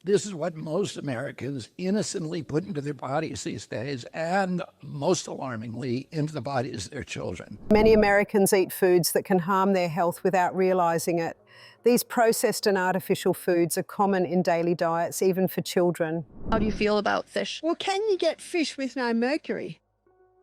This is what most Americans innocently put into their bodies these days, and most alarmingly, into the bodies of their children. Many Americans eat foods that can harm their health without realizing it. These processed and artificial foods are common in daily diets, even for children. How do you feel about fish? Well, can you get fish with no mercury?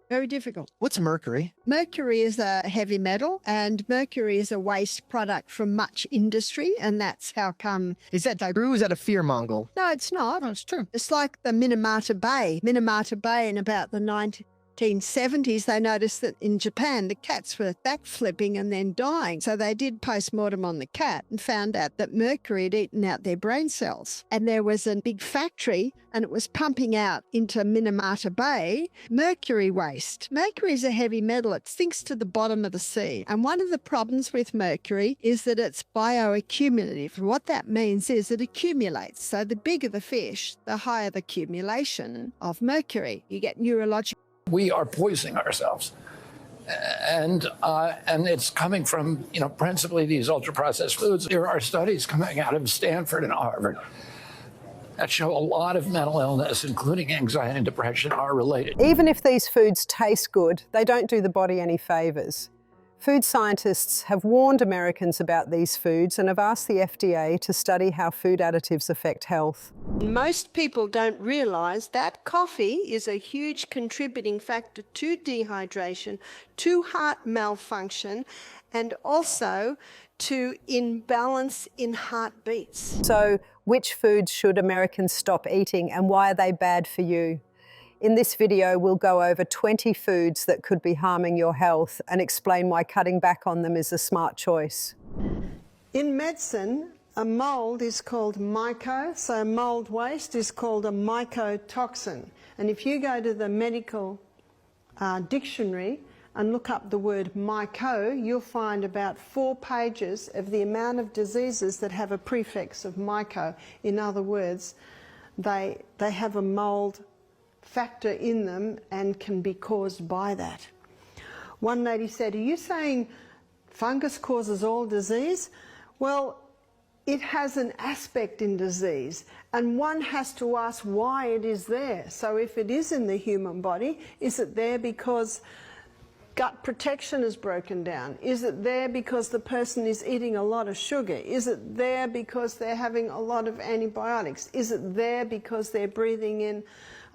Very difficult. What's mercury? Mercury is a heavy metal, and mercury is a waste product from much industry, and that's how come... Is that true? Is that a fear mongle? No, it's not. No, it's true. It's like the Minamata Bay. Minamata Bay in about the 1970s, they noticed that in Japan, the cats were backflipping and then dying. So they did post-mortem on the cat and found out that mercury had eaten out their brain cells. And there was a big factory and it was pumping out into Minamata Bay mercury waste. Mercury is a heavy metal. It sinks to the bottom of the sea. And one of the problems with mercury is that it's bioaccumulative. What that means is it accumulates. So the bigger the fish, the higher the accumulation of mercury. You get neurological. We are poisoning ourselves. And it's coming from, principally these ultra-processed foods. There are studies coming out of Stanford and Harvard that show a lot of mental illness, including anxiety and depression, are related. Even if these foods taste good, they don't do the body any favors. Food scientists have warned Americans about these foods and have asked the FDA to study how food additives affect health. Most people don't realise that coffee is a huge contributing factor to dehydration, to heart malfunction, and also to imbalance in heartbeats. So, which foods should Americans stop eating and why are they bad for you? In this video, we'll go over 20 foods that could be harming your health and explain why cutting back on them is a smart choice. In medicine, a mould is called myco, so mould waste is called a mycotoxin. And if you go to the medical dictionary and look up the word myco, you'll find about 4 pages of the amount of diseases that have a prefix of myco. In other words, they have a mould factor in them and can be caused by that. One lady said, "Are you saying fungus causes all disease?" Well, it has an aspect in disease, and one has to ask why it is there. So if it is in the human body, is it there because gut protection is broken down? Is it there because the person is eating a lot of sugar? Is it there because they're having a lot of antibiotics? Is it there because they're breathing in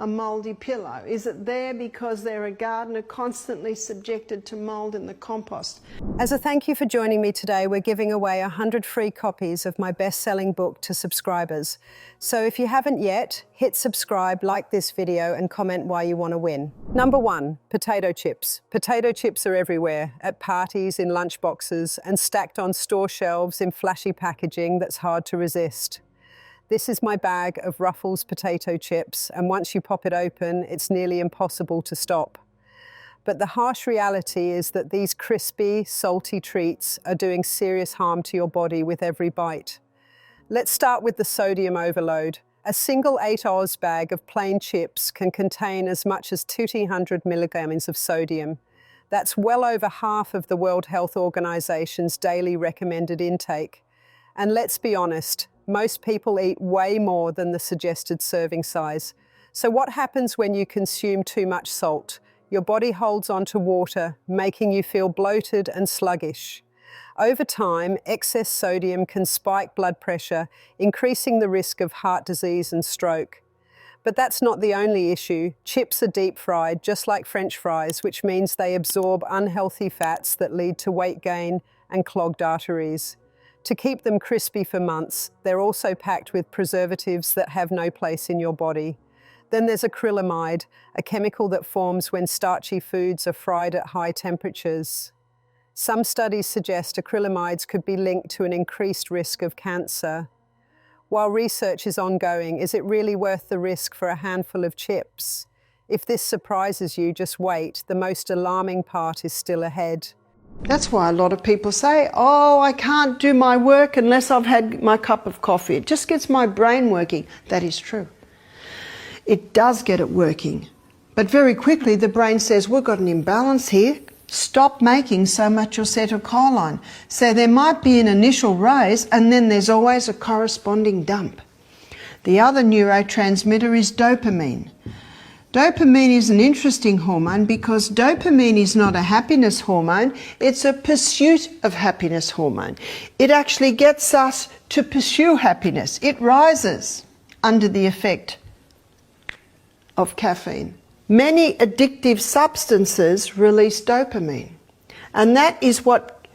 a mouldy pillow? Is it there because they're a gardener constantly subjected to mould in the compost? As a thank you for joining me today, we're giving away 100 free copies of my best-selling book to subscribers. So if you haven't yet, hit subscribe, like this video, and comment why you want to win. Number 1, potato chips. Potato chips are everywhere, at parties, in lunchboxes, and stacked on store shelves in flashy packaging that's hard to resist. This is my bag of Ruffles potato chips, and once you pop it open, it's nearly impossible to stop. But the harsh reality is that these crispy, salty treats are doing serious harm to your body with every bite. Let's start with the sodium overload. A single 8 Oz bag of plain chips can contain as much as 200 milligrams of sodium. That's well over half of the World Health Organization's daily recommended intake. And let's be honest, most people eat way more than the suggested serving size. So what happens when you consume too much salt? Your body holds on to water, making you feel bloated and sluggish. Over time, excess sodium can spike blood pressure, increasing the risk of heart disease and stroke. But that's not the only issue. Chips are deep fried, just like French fries, which means they absorb unhealthy fats that lead to weight gain and clogged arteries. To keep them crispy for months, they're also packed with preservatives that have no place in your body. Then there's acrylamide, a chemical that forms when starchy foods are fried at high temperatures. Some studies suggest acrylamides could be linked to an increased risk of cancer. While research is ongoing, is it really worth the risk for a handful of chips? If this surprises you, just wait. The most alarming part is still ahead. That's why a lot of people say, "Oh, I can't do my work unless I've had my cup of coffee. It just gets my brain working." That is true. It does get it working. But very quickly the brain says, "We've got an imbalance here. Stop making so much acetylcholine." So there might be an initial raise and then there's always a corresponding dump. The other neurotransmitter is dopamine. Dopamine is an interesting hormone because dopamine is not a happiness hormone, it's a pursuit of happiness hormone. It actually gets us to pursue happiness. It rises under the effect of caffeine. Many addictive substances release dopamine, and that is what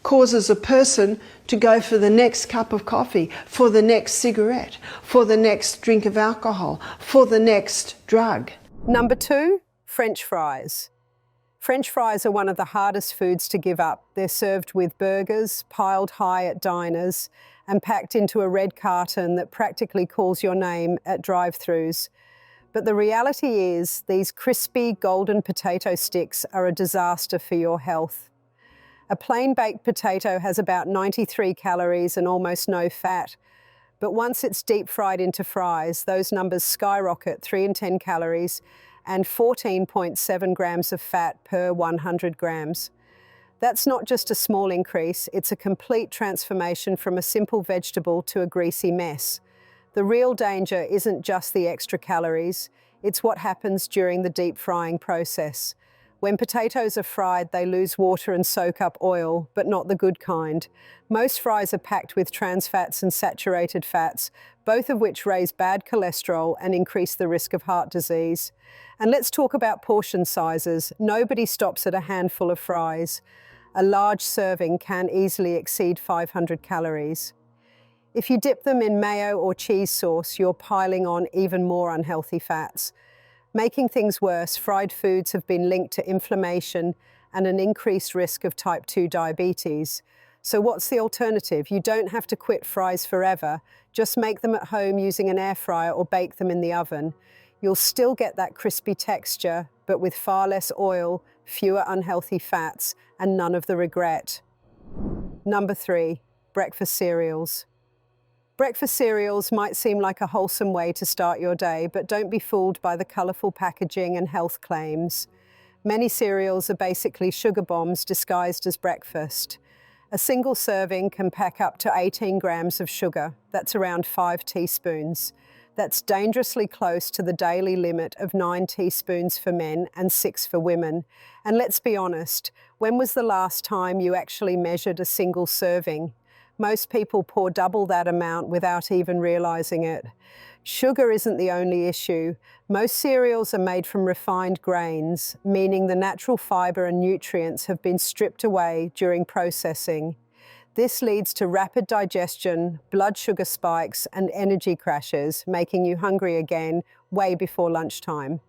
causes a person to go for the next cup of coffee, for the next cigarette, for the next drink of alcohol, for the next drug. Number 2, French fries. French fries are one of the hardest foods to give up. They're served with burgers, piled high at diners, and packed into a red carton that practically calls your name at drive-thrus. But the reality is, these crispy golden potato sticks are a disaster for your health. A plain baked potato has about 93 calories and almost no fat. But once it's deep fried into fries, those numbers skyrocket 3 and 10 calories and 14.7 grams of fat per 100 grams. That's not just a small increase, it's a complete transformation from a simple vegetable to a greasy mess. The real danger isn't just the extra calories, it's what happens during the deep frying process. When potatoes are fried, they lose water and soak up oil, but not the good kind. Most fries are packed with trans fats and saturated fats, both of which raise bad cholesterol and increase the risk of heart disease. And let's talk about portion sizes. Nobody stops at a handful of fries. A large serving can easily exceed 500 calories. If you dip them in mayo or cheese sauce, you're piling on even more unhealthy fats. Making things worse, fried foods have been linked to inflammation and an increased risk of type 2 diabetes. So what's the alternative? You don't have to quit fries forever. Just make them at home using an air fryer or bake them in the oven. You'll still get that crispy texture, but with far less oil, fewer unhealthy fats, and none of the regret. Number 3, breakfast cereals. Breakfast cereals might seem like a wholesome way to start your day, but don't be fooled by the colourful packaging and health claims. Many cereals are basically sugar bombs disguised as breakfast. A single serving can pack up to 18 grams of sugar. That's around 5 teaspoons. That's dangerously close to the daily limit of 9 teaspoons for men and 6 for women. And let's be honest, when was the last time you actually measured a single serving? Most people pour double that amount without even realizing it. Sugar isn't the only issue. Most cereals are made from refined grains, meaning the natural fiber and nutrients have been stripped away during processing. This leads to rapid digestion, blood sugar spikes, and energy crashes, making you hungry again way before lunchtime.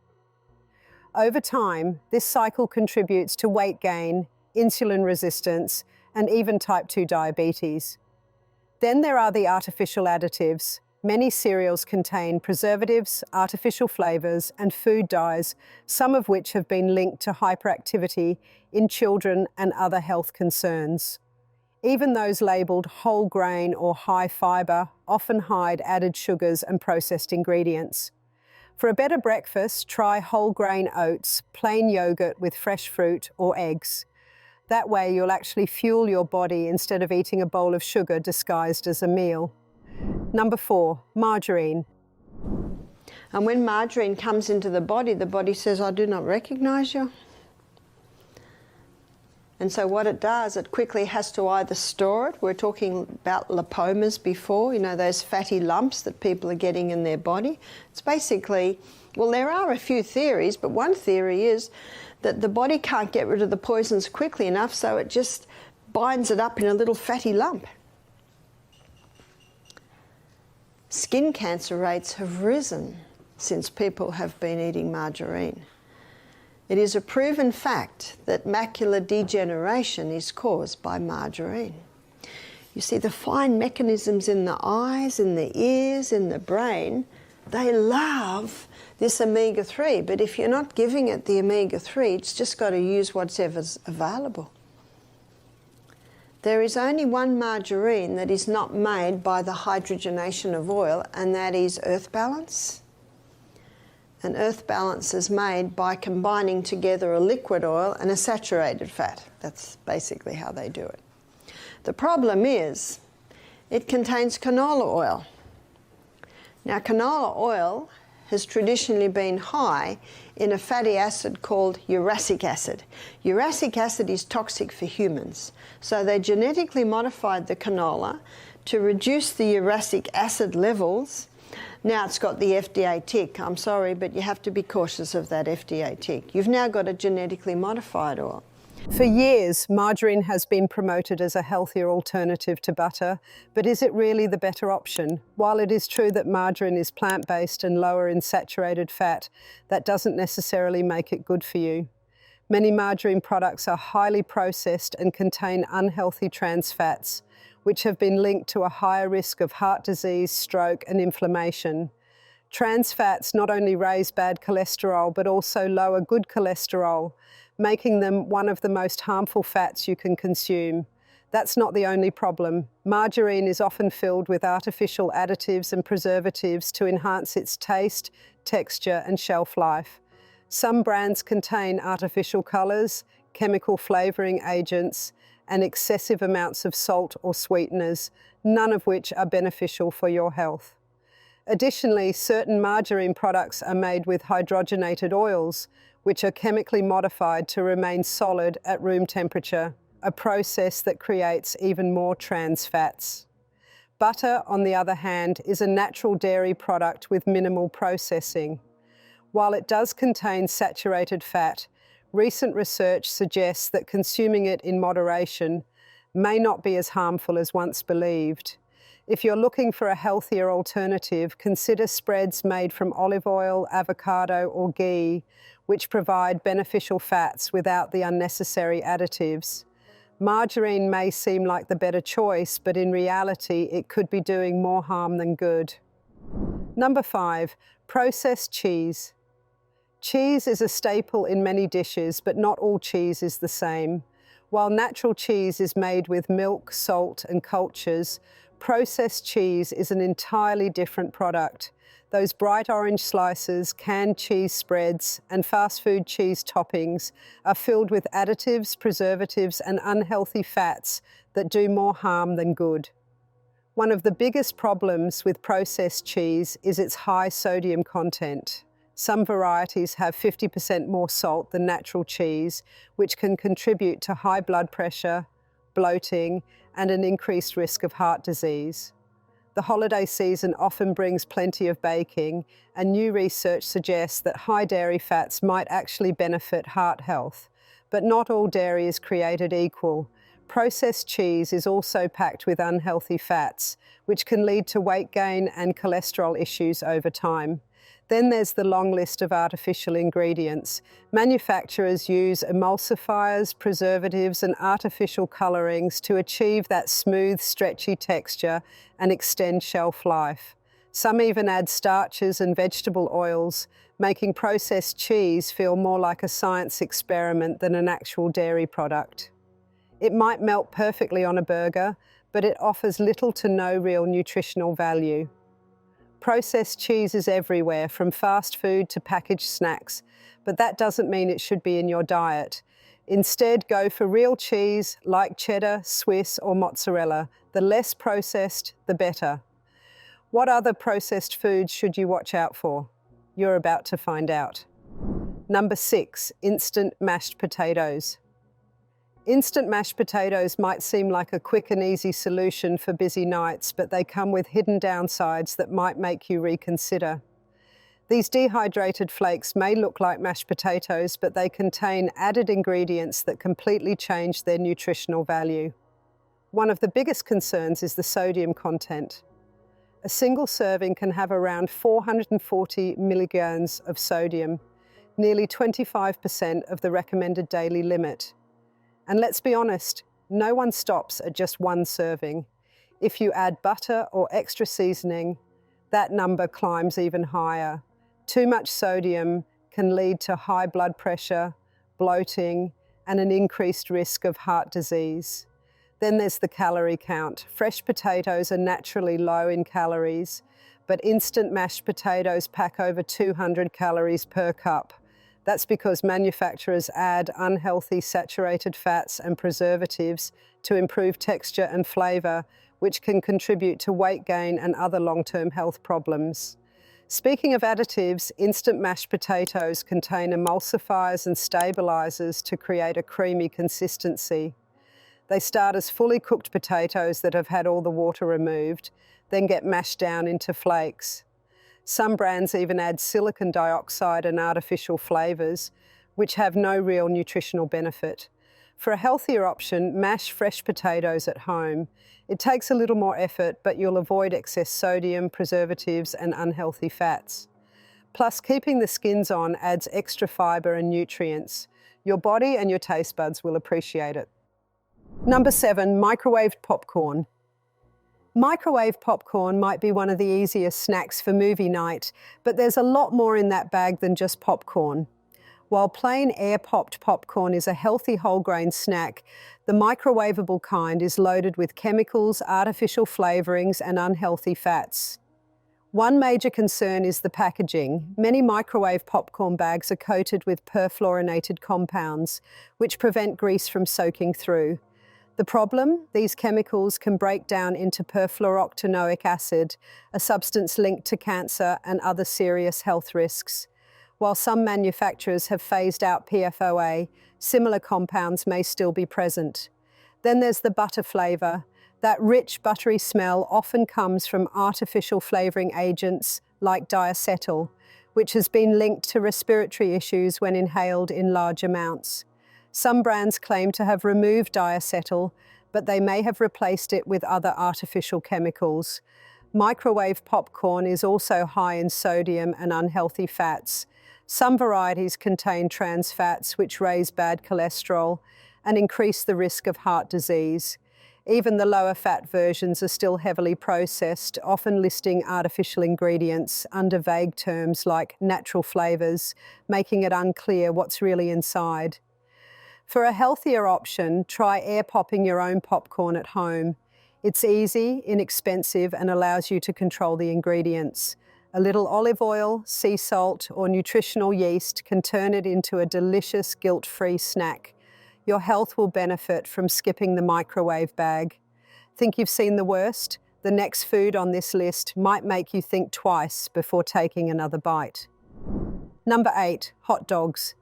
Over time, this cycle contributes to weight gain, insulin resistance, and even type 2 diabetes. Then there are the artificial additives. Many cereals contain preservatives, artificial flavors, and food dyes, some of which have been linked to hyperactivity in children and other health concerns. Even those labeled whole grain or high fiber often hide added sugars and processed ingredients. For a better breakfast, try whole grain oats, plain yogurt with fresh fruit or eggs. That way you'll actually fuel your body instead of eating a bowl of sugar disguised as a meal. Number 4, margarine. And when margarine comes into the body says, I do not recognize you. And so what it does, it quickly has to either store it. We're talking about lipomas before, you know, those fatty lumps that people are getting in their body. It's basically, well, there are a few theories, but one theory is that the body can't get rid of the poisons quickly enough, so it just binds it up in a little fatty lump. Skin cancer rates have risen since people have been eating margarine. It is a proven fact that macular degeneration is caused by margarine. You see, the fine mechanisms in the eyes, in the ears, in the brain, they love this omega-3, but if you're not giving it the omega-3, it's just got to use whatever's available. There is only one margarine that is not made by the hydrogenation of oil, and that is Earth Balance. And Earth Balance is made by combining together a liquid oil and a saturated fat. That's basically how they do it. The problem is, it contains canola oil. Now, canola oil has traditionally been high in a fatty acid called uracic acid. Uracic acid is toxic for humans, so they genetically modified the canola to reduce the uracic acid levels. Now it's got the FDA tick. I'm sorry, but you have to be cautious of that FDA tick. You've now got a genetically modified oil. For years, margarine has been promoted as a healthier alternative to butter, but is it really the better option? While it is true that margarine is plant-based and lower in saturated fat, that doesn't necessarily make it good for you. Many margarine products are highly processed and contain unhealthy trans fats, which have been linked to a higher risk of heart disease, stroke, and inflammation. Trans fats not only raise bad cholesterol, but also lower good cholesterol, making them one of the most harmful fats you can consume. That's not the only problem. Margarine is often filled with artificial additives and preservatives to enhance its taste, texture, and shelf life. Some brands contain artificial colors, chemical flavoring agents, and excessive amounts of salt or sweeteners, none of which are beneficial for your health. Additionally, certain margarine products are made with hydrogenated oils, which are chemically modified to remain solid at room temperature, a process that creates even more trans fats. Butter, on the other hand, is a natural dairy product with minimal processing. While it does contain saturated fat, recent research suggests that consuming it in moderation may not be as harmful as once believed. If you're looking for a healthier alternative, consider spreads made from olive oil, avocado, or ghee, which provide beneficial fats without the unnecessary additives. Margarine may seem like the better choice, but in reality, it could be doing more harm than good. Number 5, processed cheese. Cheese is a staple in many dishes, but not all cheese is the same. While natural cheese is made with milk, salt, and cultures, processed cheese is an entirely different product. Those bright orange slices, canned cheese spreads, and fast food cheese toppings are filled with additives, preservatives, and unhealthy fats that do more harm than good. One of the biggest problems with processed cheese is its high sodium content. Some varieties have 50% more salt than natural cheese, which can contribute to high blood pressure, bloating, and an increased risk of heart disease. The holiday season often brings plenty of baking, and new research suggests that high dairy fats might actually benefit heart health. But not all dairy is created equal. Processed cheese is also packed with unhealthy fats, which can lead to weight gain and cholesterol issues over time. Then there's the long list of artificial ingredients. Manufacturers use emulsifiers, preservatives, and artificial colorings to achieve that smooth, stretchy texture and extend shelf life. Some even add starches and vegetable oils, making processed cheese feel more like a science experiment than an actual dairy product. It might melt perfectly on a burger, but it offers little to no real nutritional value. Processed cheese is everywhere, from fast food to packaged snacks, but that doesn't mean it should be in your diet. Instead, go for real cheese like cheddar, Swiss, or mozzarella. The less processed, the better. What other processed foods should you watch out for? You're about to find out. Number 6, instant mashed potatoes. Instant mashed potatoes might seem like a quick and easy solution for busy nights, but they come with hidden downsides that might make you reconsider. These dehydrated flakes may look like mashed potatoes, but they contain added ingredients that completely change their nutritional value. One of the biggest concerns is the sodium content. A single serving can have around 440 milligrams of sodium, nearly 25% of the recommended daily limit. And let's be honest, no one stops at just one serving. If you add butter or extra seasoning, that number climbs even higher. Too much sodium can lead to high blood pressure, bloating, and an increased risk of heart disease. Then there's the calorie count. Fresh potatoes are naturally low in calories, but instant mashed potatoes pack over 200 calories per cup. That's because manufacturers add unhealthy saturated fats and preservatives to improve texture and flavor, which can contribute to weight gain and other long-term health problems. Speaking of additives, instant mashed potatoes contain emulsifiers and stabilizers to create a creamy consistency. They start as fully cooked potatoes that have had all the water removed, then get mashed down into flakes. Some brands even add silicon dioxide and artificial flavors, which have no real nutritional benefit. For a healthier option, mash fresh potatoes at home. It takes a little more effort, but you'll avoid excess sodium, preservatives, and unhealthy fats. Plus, keeping the skins on adds extra fiber and nutrients. Your body and your taste buds will appreciate it. Number 7, microwaved popcorn. Microwave popcorn might be one of the easiest snacks for movie night, but there's a lot more in that bag than just popcorn. While plain air-popped popcorn is a healthy whole grain snack, the microwavable kind is loaded with chemicals, artificial flavorings, and unhealthy fats. One major concern is the packaging. Many microwave popcorn bags are coated with perfluorinated compounds, which prevent grease from soaking through. The problem? These chemicals can break down into perfluorooctanoic acid, a substance linked to cancer and other serious health risks. While some manufacturers have phased out PFOA, similar compounds may still be present. Then there's the butter flavor. That rich, buttery smell often comes from artificial flavoring agents like diacetyl, which has been linked to respiratory issues when inhaled in large amounts. Some brands claim to have removed diacetyl, but they may have replaced it with other artificial chemicals. Microwave popcorn is also high in sodium and unhealthy fats. Some varieties contain trans fats, which raise bad cholesterol and increase the risk of heart disease. Even the lower fat versions are still heavily processed, often listing artificial ingredients under vague terms like natural flavors, making it unclear what's really inside. For a healthier option, try air popping your own popcorn at home. It's easy, inexpensive, and allows you to control the ingredients. A little olive oil, sea salt, or nutritional yeast can turn it into a delicious, guilt-free snack. Your health will benefit from skipping the microwave bag. Think you've seen the worst? The next food on this list might make you think twice before taking another bite. Number 8, hot dogs.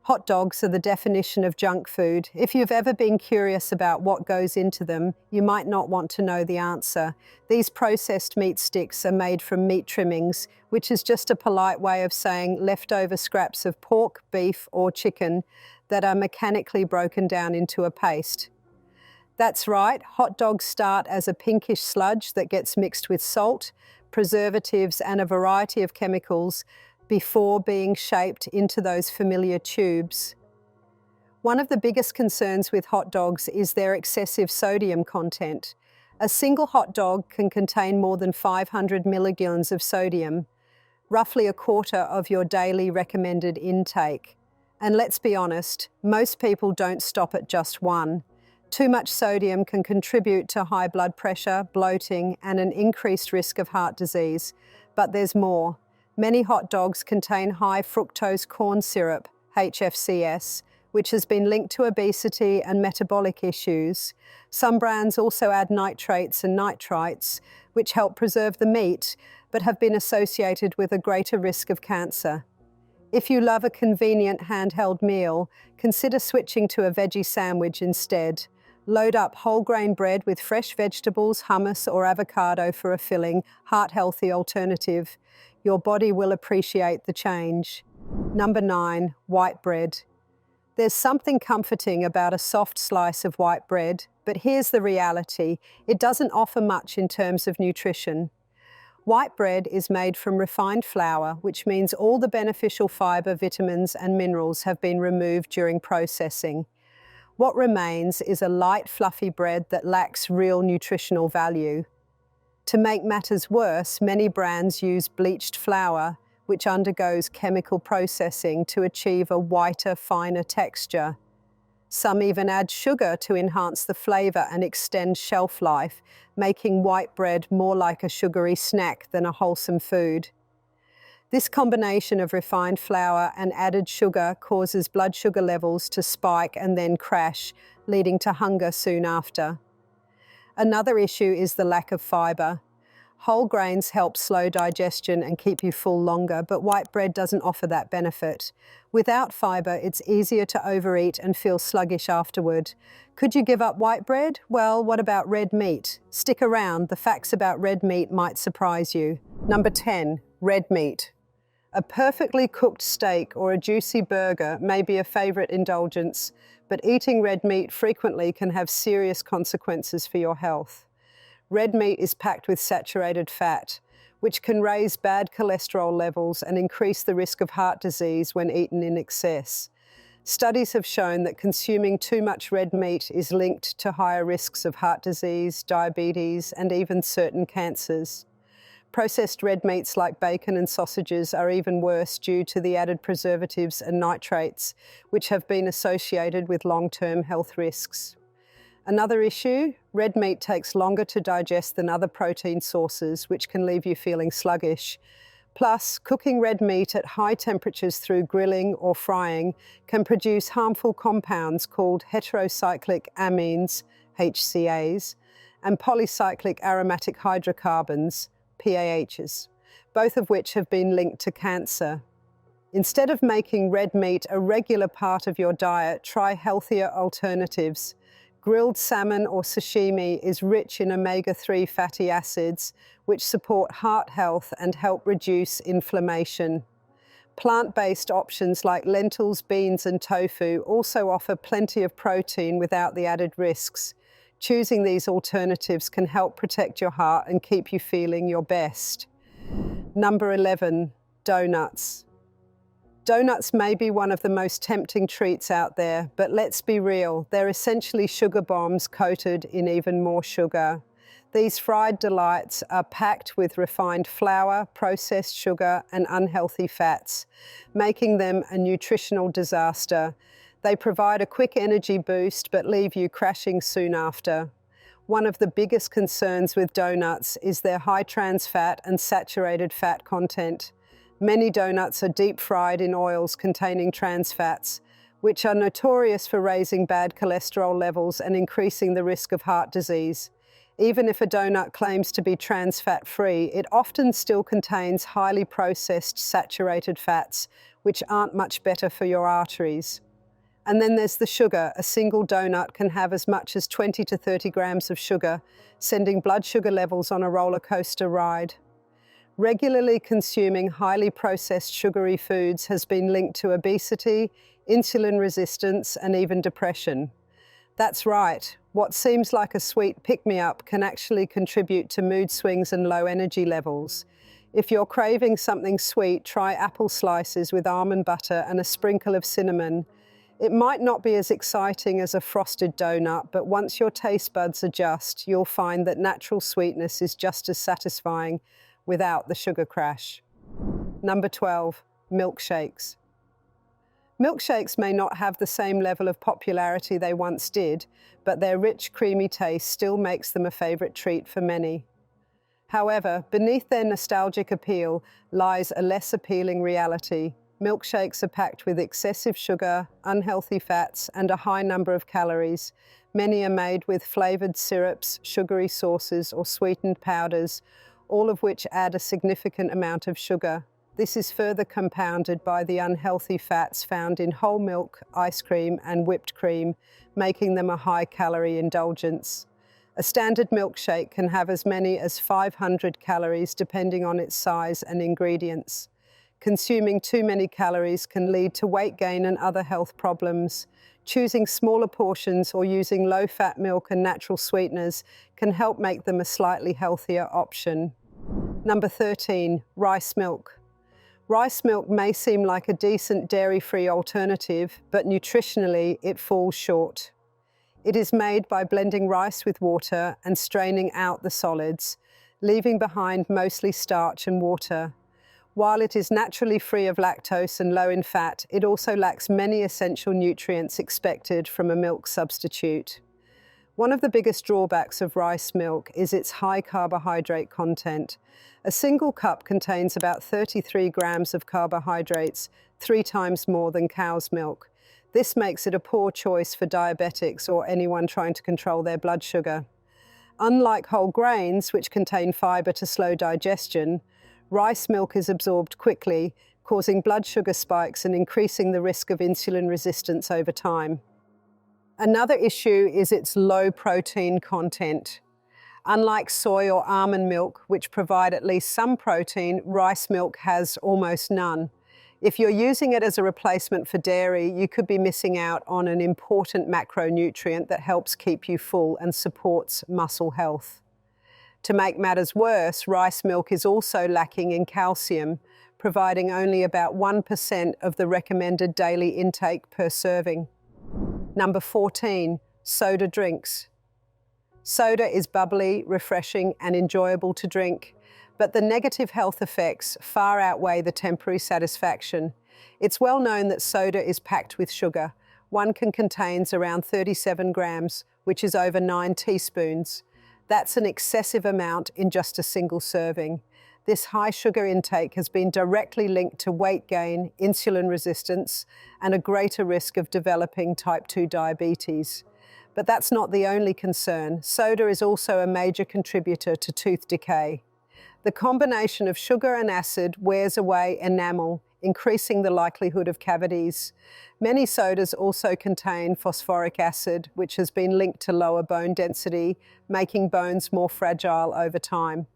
Hot dogs are the definition of junk food. If you've ever been curious about what goes into them, you might not want to know the answer. These processed meat sticks are made from meat trimmings, which is just a polite way of saying leftover scraps of pork, beef, or chicken that are mechanically broken down into a paste. That's right, hot dogs start as a pinkish sludge that gets mixed with salt, preservatives, and a variety of chemicals before being shaped into those familiar tubes. One of the biggest concerns with hot dogs is their excessive sodium content. A single hot dog can contain more than 500 milligrams of sodium, roughly a quarter of your daily recommended intake. And let's be honest, most people don't stop at just one. Too much sodium can contribute to high blood pressure, bloating, and an increased risk of heart disease. But there's more. Many hot dogs contain high fructose corn syrup, HFCS, which has been linked to obesity and metabolic issues. Some brands also add nitrates and nitrites, which help preserve the meat, but have been associated with a greater risk of cancer. If you love a convenient handheld meal, consider switching to a veggie sandwich instead. Load up whole grain bread with fresh vegetables, hummus, or avocado for a filling, heart-healthy alternative. Your body will appreciate the change. Number 9, white bread. There's something comforting about a soft slice of white bread, but here's the reality. It doesn't offer much in terms of nutrition. White bread is made from refined flour, which means all the beneficial fiber, vitamins, and minerals have been removed during processing. What remains is a light, fluffy bread that lacks real nutritional value. To make matters worse, many brands use bleached flour, which undergoes chemical processing to achieve a whiter, finer texture. Some even add sugar to enhance the flavor and extend shelf life, making white bread more like a sugary snack than a wholesome food. This combination of refined flour and added sugar causes blood sugar levels to spike and then crash, leading to hunger soon after. Another issue is the lack of fibre. Whole grains help slow digestion and keep you full longer, but white bread doesn't offer that benefit. Without fibre, it's easier to overeat and feel sluggish afterward. Could you give up white bread? Well, what about red meat? Stick around, the facts about red meat might surprise you. Number 10, red meat. A perfectly cooked steak or a juicy burger may be a favourite indulgence, but eating red meat frequently can have serious consequences for your health. Red meat is packed with saturated fat, which can raise bad cholesterol levels and increase the risk of heart disease when eaten in excess. Studies have shown that consuming too much red meat is linked to higher risks of heart disease, diabetes, and even certain cancers. Processed red meats like bacon and sausages are even worse due to the added preservatives and nitrates, which have been associated with long-term health risks. Another issue, red meat takes longer to digest than other protein sources, which can leave you feeling sluggish. Plus, cooking red meat at high temperatures through grilling or frying can produce harmful compounds called heterocyclic amines, HCAs, and polycyclic aromatic hydrocarbons, PAHs, both of which have been linked to cancer. Instead of making red meat a regular part of your diet, try healthier alternatives. Grilled salmon or sashimi is rich in omega-3 fatty acids, which support heart health and help reduce inflammation. Plant-based options like lentils, beans, and tofu also offer plenty of protein without the added risks. Choosing these alternatives can help protect your heart and keep you feeling your best. Number 11, donuts. Donuts may be one of the most tempting treats out there, but let's be real, they're essentially sugar bombs coated in even more sugar. These fried delights are packed with refined flour, processed sugar, and unhealthy fats, making them a nutritional disaster. They provide a quick energy boost, but leave you crashing soon after. One of the biggest concerns with donuts is their high trans fat and saturated fat content. Many donuts are deep fried in oils containing trans fats, which are notorious for raising bad cholesterol levels and increasing the risk of heart disease. Even if a donut claims to be trans fat free, it often still contains highly processed saturated fats, which aren't much better for your arteries. And then there's the sugar. A single donut can have as much as 20 to 30 grams of sugar, sending blood sugar levels on a roller coaster ride. Regularly consuming highly processed sugary foods has been linked to obesity, insulin resistance, and even depression. That's right, what seems like a sweet pick-me-up can actually contribute to mood swings and low energy levels. If you're craving something sweet, try apple slices with almond butter and a sprinkle of cinnamon. It might not be as exciting as a frosted donut, but once your taste buds adjust, you'll find that natural sweetness is just as satisfying without the sugar crash. Number 12, milkshakes. Milkshakes may not have the same level of popularity they once did, but their rich, creamy taste still makes them a favourite treat for many. However, beneath their nostalgic appeal lies a less appealing reality. Milkshakes are packed with excessive sugar, unhealthy fats, and a high number of calories. Many are made with flavoured syrups, sugary sauces, or sweetened powders, all of which add a significant amount of sugar. This is further compounded by the unhealthy fats found in whole milk, ice cream, and whipped cream, making them a high-calorie indulgence. A standard milkshake can have as many as 500 calories depending on its size and ingredients. Consuming too many calories can lead to weight gain and other health problems. Choosing smaller portions or using low-fat milk and natural sweeteners can help make them a slightly healthier option. Number 13, rice milk. Rice milk may seem like a decent dairy-free alternative, but nutritionally it falls short. It is made by blending rice with water and straining out the solids, leaving behind mostly starch and water. While it is naturally free of lactose and low in fat, it also lacks many essential nutrients expected from a milk substitute. One of the biggest drawbacks of rice milk is its high carbohydrate content. A single cup contains about 33 grams of carbohydrates, 3 times more than cow's milk. This makes it a poor choice for diabetics or anyone trying to control their blood sugar. Unlike whole grains, which contain fiber to slow digestion, rice milk is absorbed quickly, causing blood sugar spikes and increasing the risk of insulin resistance over time. Another issue is its low protein content. Unlike soy or almond milk, which provide at least some protein, rice milk has almost none. If you're using it as a replacement for dairy, you could be missing out on an important macronutrient that helps keep you full and supports muscle health. To make matters worse, rice milk is also lacking in calcium, providing only about 1% of the recommended daily intake per serving. Number 14, soda drinks. Soda is bubbly, refreshing, and enjoyable to drink, but the negative health effects far outweigh the temporary satisfaction. It's well known that soda is packed with sugar. One can contain around 37 grams, which is over 9 teaspoons. That's an excessive amount in just a single serving. This high sugar intake has been directly linked to weight gain, insulin resistance, and a greater risk of developing type 2 diabetes. But that's not the only concern. Soda is also a major contributor to tooth decay. The combination of sugar and acid wears away enamel, increasing the likelihood of cavities. Many sodas also contain phosphoric acid, which has been linked to lower bone density, making bones more fragile over time.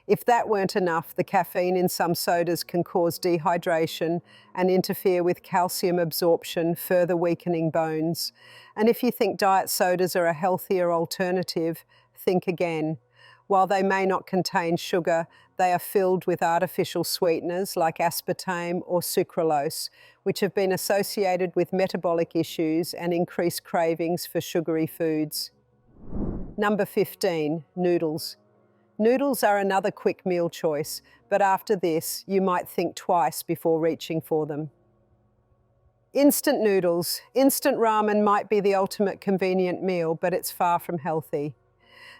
If that weren't enough, the caffeine in some sodas can cause dehydration and interfere with calcium absorption, further weakening bones. And if you think diet sodas are a healthier alternative, think again. While they may not contain sugar, they are filled with artificial sweeteners like aspartame or sucralose, which have been associated with metabolic issues and increased cravings for sugary foods. Number 15, noodles. Noodles are another quick meal choice, but after this, you might think twice before reaching for them. Instant noodles. Instant ramen might be the ultimate convenient meal, but it's far from healthy.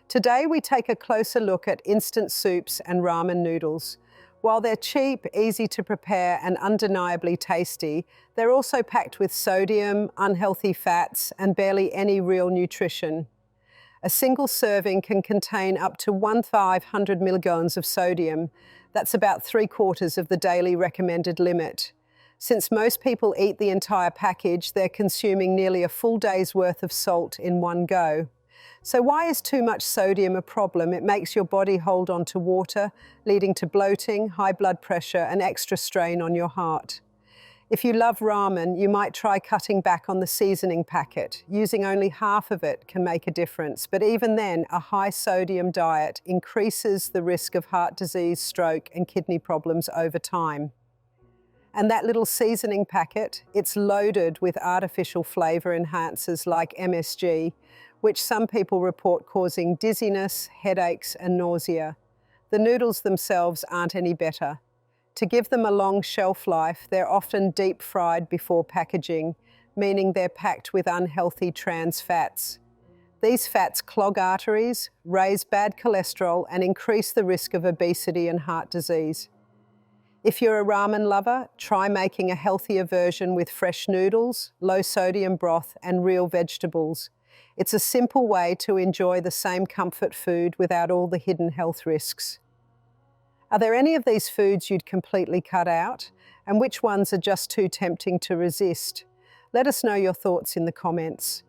Today, we take a closer look at instant soups and ramen noodles. While they're cheap, easy to prepare, and undeniably tasty, they're also packed with sodium, unhealthy fats, and barely any real nutrition. A single serving can contain up to 1,500 milligrams of sodium. That's about 3/4 of the daily recommended limit. Since most people eat the entire package, they're consuming nearly a full day's worth of salt in one go. So why is too much sodium a problem? It makes your body hold on to water, leading to bloating, high blood pressure, and extra strain on your heart. If you love ramen, you might try cutting back on the seasoning packet. Using only half of it can make a difference, but even then, a high sodium diet increases the risk of heart disease, stroke, and kidney problems over time. And that little seasoning packet, it's loaded with artificial flavor enhancers like MSG, which some people report causing dizziness, headaches, and nausea. The noodles themselves aren't any better. To give them a long shelf life, they're often deep fried before packaging, meaning they're packed with unhealthy trans fats. These fats clog arteries, raise bad cholesterol, and increase the risk of obesity and heart disease. If you're a ramen lover, try making a healthier version with fresh noodles, low sodium broth, and real vegetables. It's a simple way to enjoy the same comfort food without all the hidden health risks. Are there any of these foods you'd completely cut out? And which ones are just too tempting to resist? Let us know your thoughts in the comments.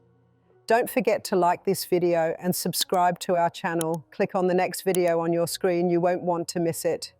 Don't forget to like this video and subscribe to our channel. Click on the next video on your screen, you won't want to miss it.